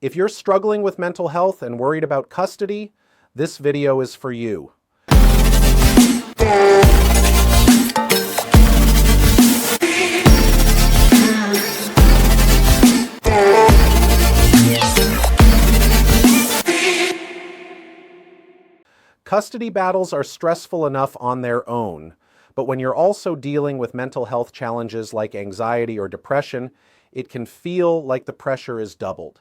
If you're struggling with mental health and worried about custody, this video is for you. Custody battles are stressful enough on their own, but when you're also dealing with mental health challenges like anxiety or depression, it can feel like the pressure is doubled.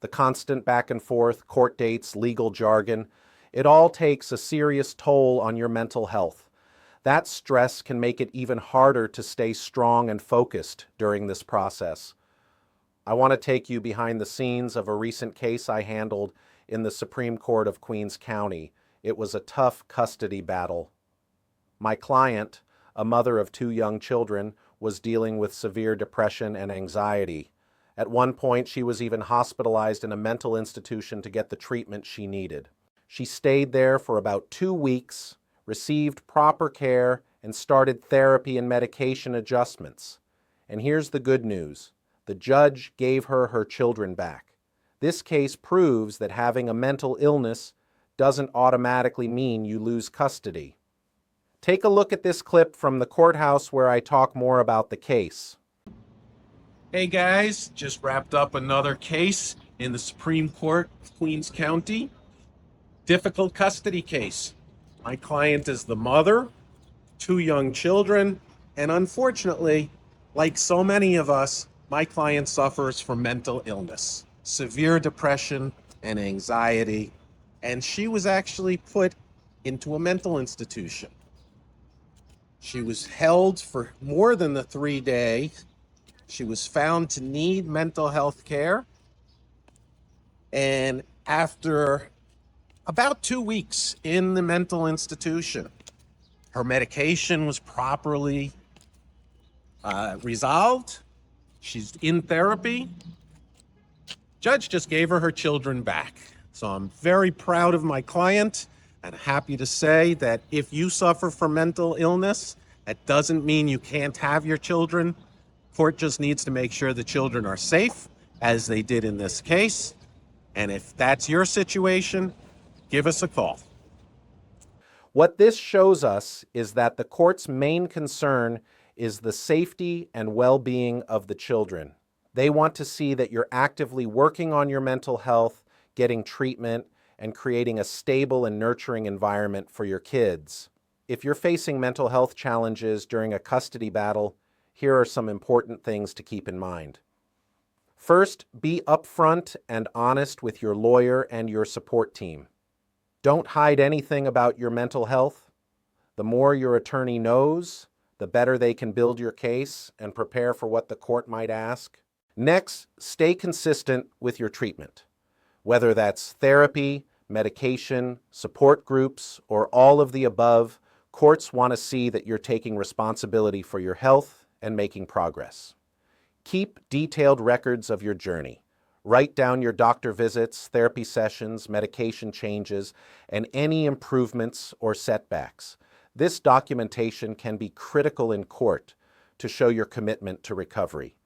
The constant back and forth, court dates, legal jargon, it all takes a serious toll on your mental health. That stress can make it even harder to stay strong and focused during this process. I want to take you behind the scenes of a recent case I handled in the Supreme Court of Queens County. It was a tough custody battle. My client, a mother of 2 young children, was dealing with severe depression and anxiety. At one point, she was even hospitalized in a mental institution to get the treatment she needed. She stayed there for about 2 weeks, received proper care, and started therapy and medication adjustments. And here's the good news. The judge gave her her children back. This case proves that having a mental illness doesn't automatically mean you lose custody. Take a look at this clip from the courthouse where I talk more about the case. Hey guys, just wrapped up another case in the Supreme Court of Queens County. Difficult custody case. My client is the mother, 2 young children, and unfortunately, like so many of us, my client suffers from mental illness, severe depression and anxiety, and she was actually put into a mental institution. She was held for more than the 3 days. She was found to need mental health care. And after about 2 weeks in the mental institution, her medication was properly resolved. She's in therapy. Judge just gave her her children back. So I'm very proud of my client and happy to say that if you suffer from mental illness, that doesn't mean you can't have your children. Court just needs to make sure the children are safe, as they did in this case. And if that's your situation, give us a call. What this shows us is that the court's main concern is the safety and well-being of the children. They want to see that you're actively working on your mental health, getting treatment, and creating a stable and nurturing environment for your kids. If you're facing mental health challenges during a custody battle, here are some important things to keep in mind. First, be upfront and honest with your lawyer and your support team. Don't hide anything about your mental health. The more your attorney knows, the better they can build your case and prepare for what the court might ask. Next, stay consistent with your treatment. Whether that's therapy, medication, support groups, or all of the above, courts want to see that you're taking responsibility for your health and making progress. Keep detailed records of your journey. Write down your doctor visits, therapy sessions, medication changes, and any improvements or setbacks. This documentation can be critical in court to show your commitment to recovery.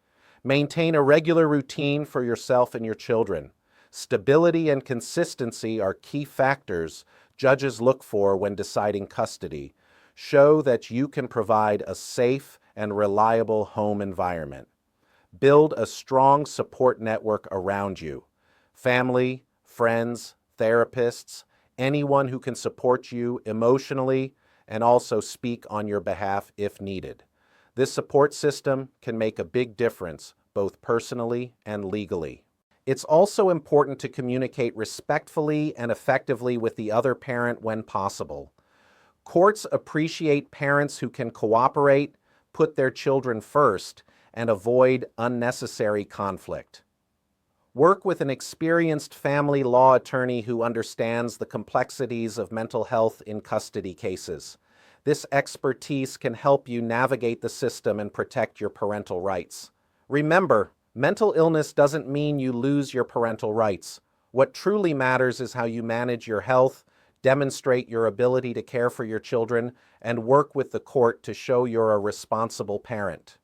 Maintain a regular routine for yourself and your children. Stability and consistency are key factors judges look for when deciding custody. Show that you can provide a safe and reliable home environment. Build a strong support network around you. Family, friends, therapists, anyone who can support you emotionally and also speak on your behalf if needed. This support system can make a big difference, both personally and legally. It's also important to communicate respectfully and effectively with the other parent when possible. Courts appreciate parents who can cooperate, put their children first, and avoid unnecessary conflict. Work with an experienced family law attorney who understands the complexities of mental health in custody cases. This expertise can help you navigate the system and protect your parental rights. Remember, mental illness doesn't mean you lose your parental rights. What truly matters is how you manage your health, demonstrate your ability to care for your children, and work with the court to show you're a responsible parent.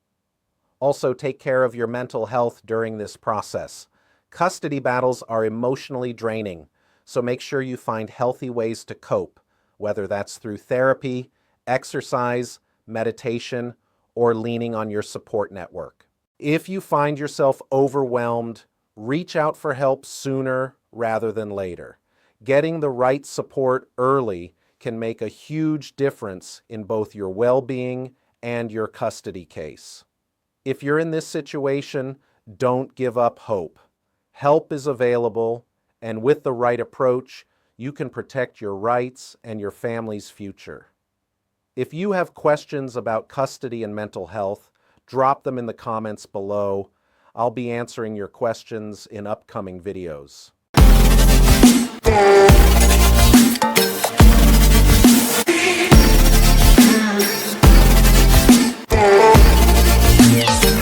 Also, take care of your mental health during this process. Custody battles are emotionally draining, so make sure you find healthy ways to cope, whether that's through therapy, exercise, meditation, or leaning on your support network. If you find yourself overwhelmed, reach out for help sooner rather than later. Getting the right support early can make a huge difference in both your well-being and your custody case. If you're in this situation, don't give up hope. Help is available, and with the right approach, you can protect your rights and your family's future. If you have questions about custody and mental health, drop them in the comments below. I'll be answering your questions in upcoming videos. Yeah.